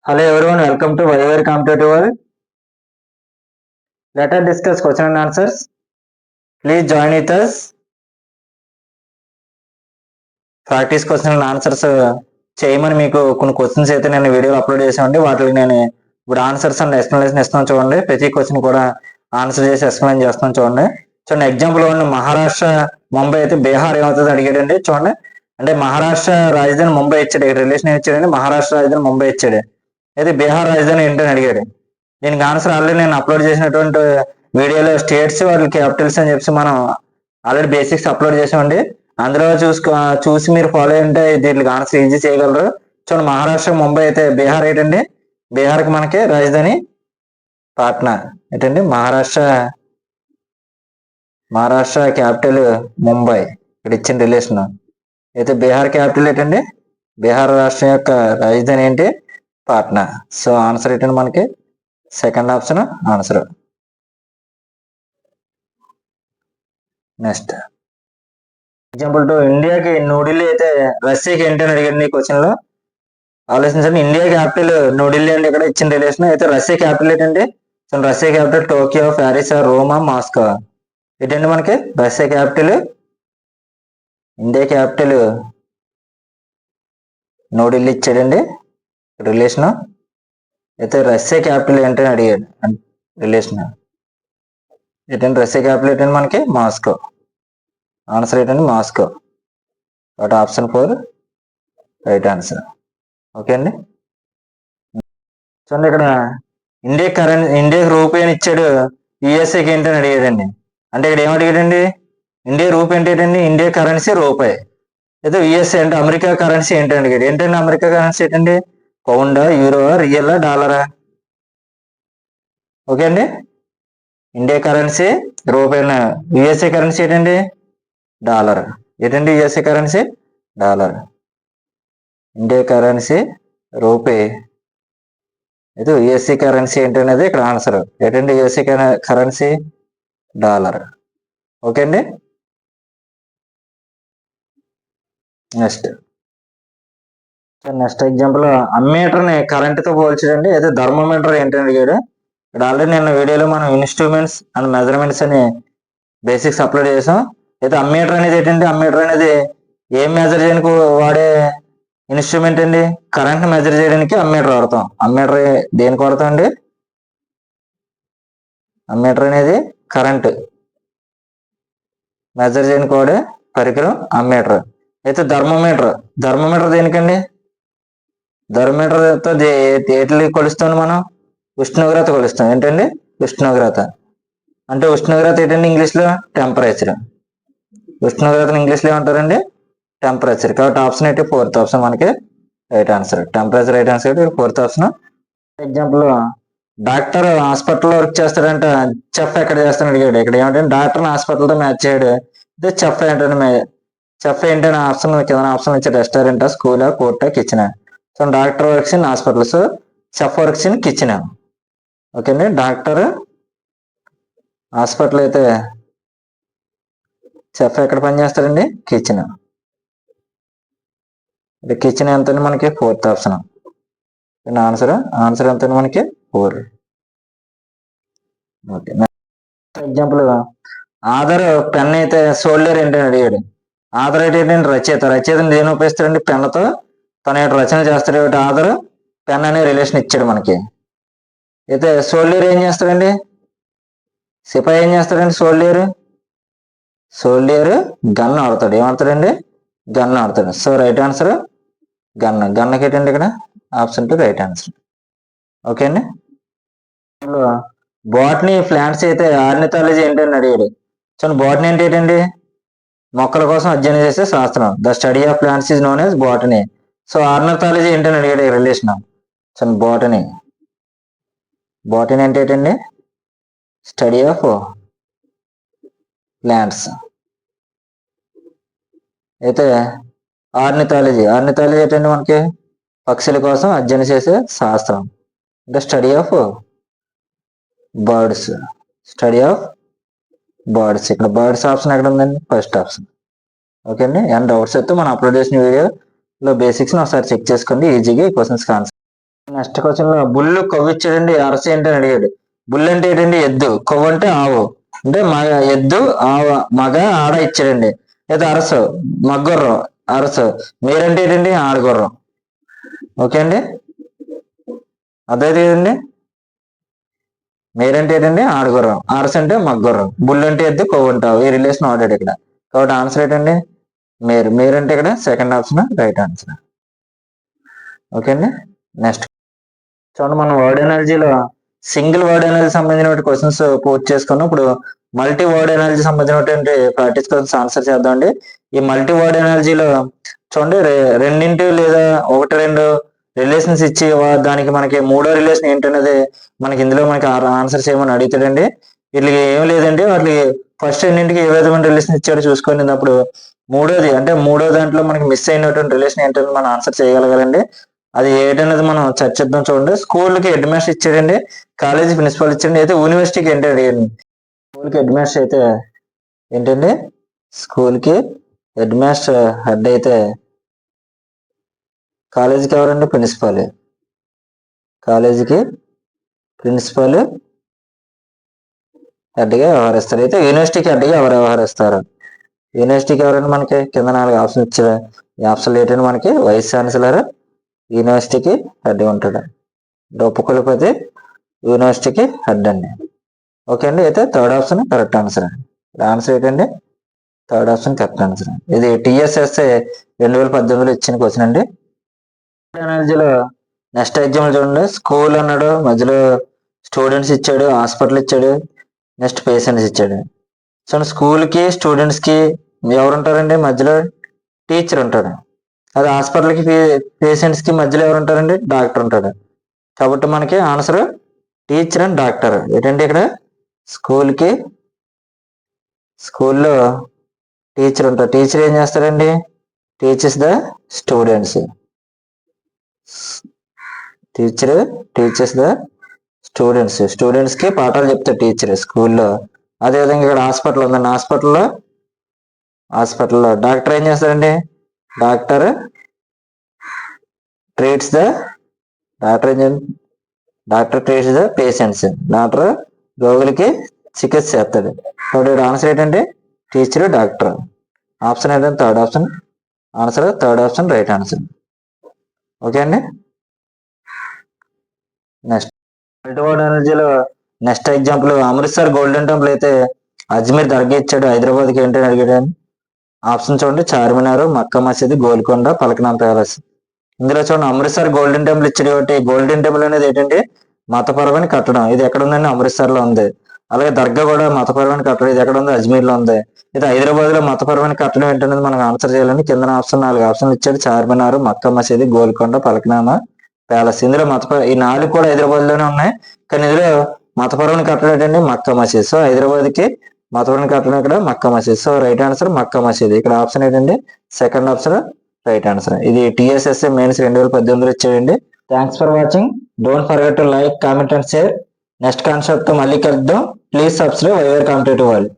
Hello everyone, welcome to Whatever Competitive World. Let us discuss question and answers. Please join with us. Practice question and answers చేయమని మీకు కొన్ని questions అయితే నేను వీడియోలో upload చేసామండి. వాటికి నేను ఇప్పుడు ఆన్సర్స్ అండ్ ఎక్స్ప్లెనేషన్ ఇస్తాను చూడండి. ప్రతి క్వశ్చన్ కూడా ఆన్సర్ చేసి ఎక్స్ప్లెయిన్ చేస్తాను చూడండి. చూడండి ఎగ్జాంపుల్ ఉన్న మహారాష్ట్ర ముంబై అయితే బీహార్ ఏమవుతుంది అడిగాడండి. చూడండి అంటే మహారాష్ట్ర రాజధాని ముంబై ఇచ్చాడు, రిలేషన్ ఇచ్చాడండి. మహారాష్ట్ర రాజధాని ముంబై ఇచ్చాడు, అయితే బీహార్ రాజధాని ఏంటని అడిగాడు. దీనికి ఆన్సర్ ఆల్రెడీ నేను అప్లోడ్ చేసినటువంటి వీడియోలో స్టేట్స్ వాటి క్యాపిటల్స్ అని చెప్పి మనం ఆల్రెడీ బేసిక్స్ అప్లోడ్ చేసామండి. అందులో చూసి మీరు ఫాలో అయ్యంటే దీనికి ఆన్సర్ ఈజీ చేయగలరు. చూడండి మహారాష్ట్ర ముంబై అయితే బీహార్ ఏంటండి, బీహార్కి మనకి రాజధాని పాట్నా. ఏంటండి మహారాష్ట్ర క్యాపిటల్ ముంబై, ఇక్కడ ఇచ్చిన రిలేషన్. అయితే బీహార్ క్యాపిటల్ ఏంటండి, బీహార్ రాష్ట్రం యొక్క రాజధాని ఏంటి, పాట్నా. సో ఆన్సర్ ఏంటంటే మనకి second option answer. Next example 2, ఇండియాకి న్యూఢిల్లీ అయితే రష్యాకి ఏంటని అడిగాడు ఈ క్వశ్చన్ లో. ఆలోచించండి, ఇండియా క్యాపిటల్ న్యూఢిల్లీ అంటే ఇక్కడ ఇచ్చిన రిలేషన్. అయితే రష్యా క్యాపిటల్ ఏంటండి, రష్యా క్యాపిటల్ టోక్యో, ప్యారిస్, రోమా, మాస్కో. ఏంటండి మనకి Russia capital, India capital New Delhi ఇచ్చాడండి రిలేషన్. అయితే రష్యా క్యాపిటల్ ఏంటని అడిగాడు రిలేషన్. ఏంటంటే రష్యా క్యాపిటల్ ఏంటంటే మనకి మాస్కో. ఆన్సర్ ఏంటంటే మాస్కో. కాబట్టి ఆప్షన్ 4 రైట్ ఆన్సర్. ఓకే అండి. చూడండి ఇక్కడ ఇండియా రూపీ అని ఇచ్చాడు, యుఎస్ఏకి ఏంటని అడిగాడండి. అంటే ఇక్కడ ఏమడిగాడండి, ఇండియా రూపీ అంటే ఏంటండి, ఇండియా కరెన్సీ రూపాయి. అయితే యుఎస్ఏ అంటే అమెరికా కరెన్సీ ఏంటని అడిగాడు. ఏంటండి అమెరికా కరెన్సీ ఏంటండి, పౌండా, యూరోవా, రియలా, డాలరా. ఓకే అండి, ఇండియా కరెన్సీ రూపాయలు, యుఎస్ఏ కరెన్సీ ఏంటండి డాలర్. ఏంటండి USA currency dollar, India currency rupee. అయితే యుఎస్ఏ కరెన్సీ ఏంటనేది ఇక్కడ ఆన్సర్. ఏంటండి యుఎస్ఏ కరెన్సీ డాలర్. ఓకే అండి. నెక్స్ట్ ఎగ్జాంపుల్, అమ్మీటర్ని కరెంట్తో పోల్చడండి. అయితే థర్మోమీటర్ ఏంటని అడిగాడు. ఇక్కడ ఆల్రెడీ నిన్న వీడియోలో మనం ఇన్స్ట్రుమెంట్స్ అండ్ మెజర్మెంట్స్ అని బేసిక్స్ అప్లోడ్ చేసాం. అయితే అమ్మీటర్ అనేది ఏంటంటే, అమ్మీటర్ అనేది ఏం మెజర్ చేయడానికి వాడే ఇన్స్ట్రుమెంట్ అండి, కరెంట్ మెజర్ చేయడానికి అమ్మీటర్ వాడతాం. అమ్మీటర్ దేనికి వాడతాం అండి, అమ్మీటర్ అనేది కరెంట్ మెజర్ చేయడానికి వాడే పరికరం అమ్మీటర్. అయితే థర్మోమీటర్ దేనికండి, థర్మోమీటర్తో ఏటిని కొలుస్తాం మనం, ఉష్ణోగ్రత కొలుస్తాం. ఏంటండి ఉష్ణోగ్రత. అంటే ఉష్ణోగ్రత ఏంటండి ఇంగ్లీష్లో టెంపరేచర్. ఉష్ణోగ్రతను ఇంగ్లీష్లో ఏమంటారండి టెంపరేచర్. కాబట్టి ఆప్షన్ అయితే 4th ఆప్షన్ మనకి right answer. Temperature right answer, 4th option. Example, doctor హాస్పిటల్లో వర్క్ చేస్తాడంట, చెఫ్ ఎక్కడ చేస్తాను అడిగాడు. ఇక్కడ ఏమంటే డాక్టర్ హాస్పిటల్తో మ్యాచ్ చేయడు. అయితే చెఫ్ ఏంటంటే ఆప్షన్ కింద ఆప్షన్ ఇచ్చే రెస్టారెంటా, స్కూలా, కోర్టా, కిచెనా. So doctor works in hospital, so chef works in kitchen. Okay అండి, డాక్టర్ హాస్పిటల్ అయితే చెఫ్ ఎక్కడ పని చేస్తాడండి కిచెన్. కిచెన్ ఎంత మనకి 4th ఆప్షన్. ఆన్సర్ ఎంత మనకి 4. ఓకే. ఎగ్జాంపుల్, ఆధార్ పెన్ అయితే సోల్డర్ ఏంటని అడిగాడు. ఆధార్ ఏంటంటే రచయితని దేని ఉపయోగిస్తాడండి, పెన్నుతో తన యొక్క రచన చేస్తాడు. ఆధార్ పెన్ అనే రిలేషన్ ఇచ్చాడు మనకి. అయితే సోల్డర్ ఏం చేస్తాడండి, సిపాయి ఏం చేస్తాడండి, సోల్డియర్ గన్ ఆడతాడు. ఏమాడతాడండి గన్ ఆడతాడు. సో రైట్ ఆన్సర్ గన్నకి ఏంటండి ఇక్కడ ఆప్షన్ 2 రైట్ ఆన్సర్. ఓకే అండి. బాటనీ ప్లాంట్స్ అయితే ఆర్నిథాలజీ ఏంటని అడిగాడు. సో బాటనీ అంటే ఏంటండి, మొక్కల కోసం అధ్యయనం చేసే శాస్త్రం. The study of plants is known as botany. So ornithology ఏంటని అడిగాడు రిలేషన్. సో బాటనీ అంటే ఏంటండి, స్టడీ ఆఫ్ ప్లాంట్స్. అయితే ఆర్నిథాలజీ ఏంటంటే మనకి పక్షుల కోసం అధ్యయనం చేసే శాస్త్రం. The study of birds. ఇక్కడ బర్డ్స్ ఆప్షన్ ఎక్కడ ఉందండి, ఫస్ట్ ఆప్షన్. ఓకే అండి. అండ్ డౌట్స్ అయితే మనం అప్లోడ్ చేసిన వీడియోలో బేసిక్స్ ఒకసారి చెక్ చేసుకోండి, ఈజీగా ఈ క్వశ్చన్స్కి ఆన్సర్. నెక్స్ట్ క్వశ్చన్ లో బుల్లు కొవ్వు ఇచ్చాడండి, అరస ఏంటని అడిగాడు. బుల్ అంటే ఏంటండి? ఎద్దు. కొవ్వు అంటే ఆవు. అంటే మగ ఎద్దు, ఆవు, మగ, ఆడ ఇచ్చాడండి. లేదా అరసు మగ్గొర్రం, అరసు. మీరంటే ఏంటండి? ఆడగుర్రం. ఓకే అండి, అదే కదండి. మీరంటే ఏంటండి? ఆడగుర్రం. అరస అంటే మగ్గొర్రం. బుల్ అంటే ఎద్దు, కొవ్వు అంటే ఆవు. ఈ రిలేషన్ వాడాడు ఇక్కడ. కాబట్టి ఆన్సర్ ఏంటండి? మీరంటే ఇక్కడ second option right answer. Okay అండి. నెక్స్ట్ చూడండి, మనం వర్డ్ ఎనర్జీలో సింగిల్ వర్డ్ ఎనర్జీ సంబంధించిన క్వశ్చన్స్ పూర్తి చేసుకున్నాం. ఇప్పుడు మల్టీ వర్డ్ ఎనర్జీ సంబంధించినటువంటి ప్రాక్టీస్ క్వశ్చన్స్ ఆన్సర్ చేద్దామండి. ఈ మల్టీ వర్డ్ ఎనర్జీలో చూడండి, రెండింటి లేదా ఒకటి రెండు రిలేషన్స్ ఇచ్చి దానికి మనకి మూడో రిలేషన్ ఏంటనేది మనకి ఇందులో మనకి ఆన్సర్ చేయమని అడుగుతాడండి. వీళ్ళకి ఏం లేదండి, వాళ్ళకి ఫస్ట్ రెండింటికి ఏ విధమైన రిలేషన్ ఇచ్చాడో చూసుకొని అప్పుడు మూడోది అంటే మూడో దాంట్లో మనకి మిస్ అయినటువంటి రిలేషన్ ఏంటని మనం ఆన్సర్ చేయగలగాలండి. అది ఏంటనేది మనం చర్చిద్దాం. చూడండి, స్కూల్కి హెడ్ మాస్టర్ ఇచ్చాడండి, కాలేజీ ప్రిన్సిపల్ ఇచ్చాడండి, అయితే యూనివర్సిటీకి ఏంటి అడిగాడు. స్కూల్కి హెడ్ మాస్టర్ అయితే ఏంటండి? స్కూల్కి హెడ్ మాస్టర్ హెడ్ అయితే కాలేజీకి ఎవరండి? ప్రిన్సిపాల్. కాలేజీకి ప్రిన్సిపల్ హెడ్గా వ్యవహరిస్తారు. అయితే యూనివర్సిటీకి హెడ్గా ఎవరు వ్యవహరిస్తారు? యూనివర్సిటీకి ఎవరండి? మనకి కింద 4 ఆప్షన్ ఇచ్చారు. ఈ ఆప్షన్ ఏంటంటే మనకి వైస్ ఛాన్సలర్ యూనివర్సిటీకి హెడ్ ఉంటాడు. ఉపకులపతి యూనివర్సిటీకి హెడ్ అండి. ఓకే అండి, అయితే థర్డ్ ఆప్షన్ కరెక్ట్ ఆన్సర్ అండి. ఆన్సర్ ఏంటండి? Third option correct answer. ఇది TSSA 2018లో ఇచ్చిన క్వశ్చన్ అండి. ఎనర్జీలో నెక్స్ట్ ఎగ్జాంపుల్ చూడండి, స్కూల్ అన్నాడు, మధ్యలో స్టూడెంట్స్ ఇచ్చాడు, హాస్పిటల్ ఇచ్చాడు, నెక్స్ట్ పేషెంట్స్ ఇచ్చాడు. సో స్కూల్కి స్టూడెంట్స్కి ఎవరు ఉంటారండి? మధ్యలో టీచర్ ఉంటాడు. అది హాస్పిటల్కి పేషెంట్స్కి మధ్యలో ఎవరు ఉంటారండి? డాక్టర్ ఉంటాడు. కాబట్టి మనకి ఆన్సర్ టీచర్ అండ్ డాక్టర్. ఏంటంటే ఇక్కడ స్కూల్లో టీచర్ ఉంటారు. టీచర్ ఏం చేస్తారండి? Teachers the students. Teachers the students కి పాఠాలు చెప్తారు టీచర్ స్కూల్లో. అదేవిధంగా ఇక్కడ హాస్పిటల్ ఉందండి, హాస్పిటల్లో డాక్టర్ ఏం చేస్తారండి? Doctor treats the patients. Doctor రోగులకి చికిత్స చేస్తాడు. కాబట్టి ఆన్సర్ ఏంటంటే టీచర్, డాక్టర్. ఆప్షన్ ఏంటంటే third option answer. Third option right answer. Okay అండి. నెక్స్ట్ మల్టీవర్డ్ ఎనర్జీలో next example Amritsar Golden Temple అయితే అజ్మీర్ దర్గా ఇచ్చాడు. హైదరాబాద్కి ఏంటని అడిగాడు. ఆప్షన్ చూడండి, చార్మినార్, మక్కా మసీద్, గోల్కొండ, పలకనాం ప్యాలెస్. ఇందులో చూడండి, అమృత్సర్ గోల్డెన్ టెంపుల్ ఇచ్చాడు. కాబట్టి గోల్డెన్ టెంపుల్ అనేది ఏంటంటే మతపరమైన కట్టడం. ఇది ఎక్కడ ఉందండి? అమృత్సర్ లో ఉంది. అలాగే దర్గా కూడా మతపరమైన కట్టడం. ఇది ఎక్కడ ఉంది? అజ్మీర్ లో ఉంది. ఇది హైదరాబాద్ లో మతపరమైన కట్టడం ఏంటనేది మనం ఆన్సర్ చేయాలని కింద ఆప్షన్ 4 ఆప్షన్లు ఇచ్చాడు. చార్మినార్, మక్కా మసీద్, గోల్కొండ, పలకనామా ప్యాలెస్. ఇందులో ఈ 4 కూడా హైదరాబాద్ లోనే ఉన్నాయి. కానీ ఇందులో మతపరమైన కట్టడం ఏంటంటే మక్కా మసీద్. సో హైదరాబాద్ కి మతపరమైన కట్టడం ఇక్కడ మక్కా మసీద్. సో రైట్ ఆన్సర్ మక్కా మసీద్. ఇక్కడ ఆప్షన్ ఏంటంటే సెకండ్ ఆప్షన్ రైట్ ఆన్సర్. ఇది TSSA మెయిన్స్ 2018లో ఇచ్చాడండి. Thanks for watching. Don't forget to like, comment and share. Next concept తో మళ్ళీ కలుద్దాం. Please subscribe waiver competitive world.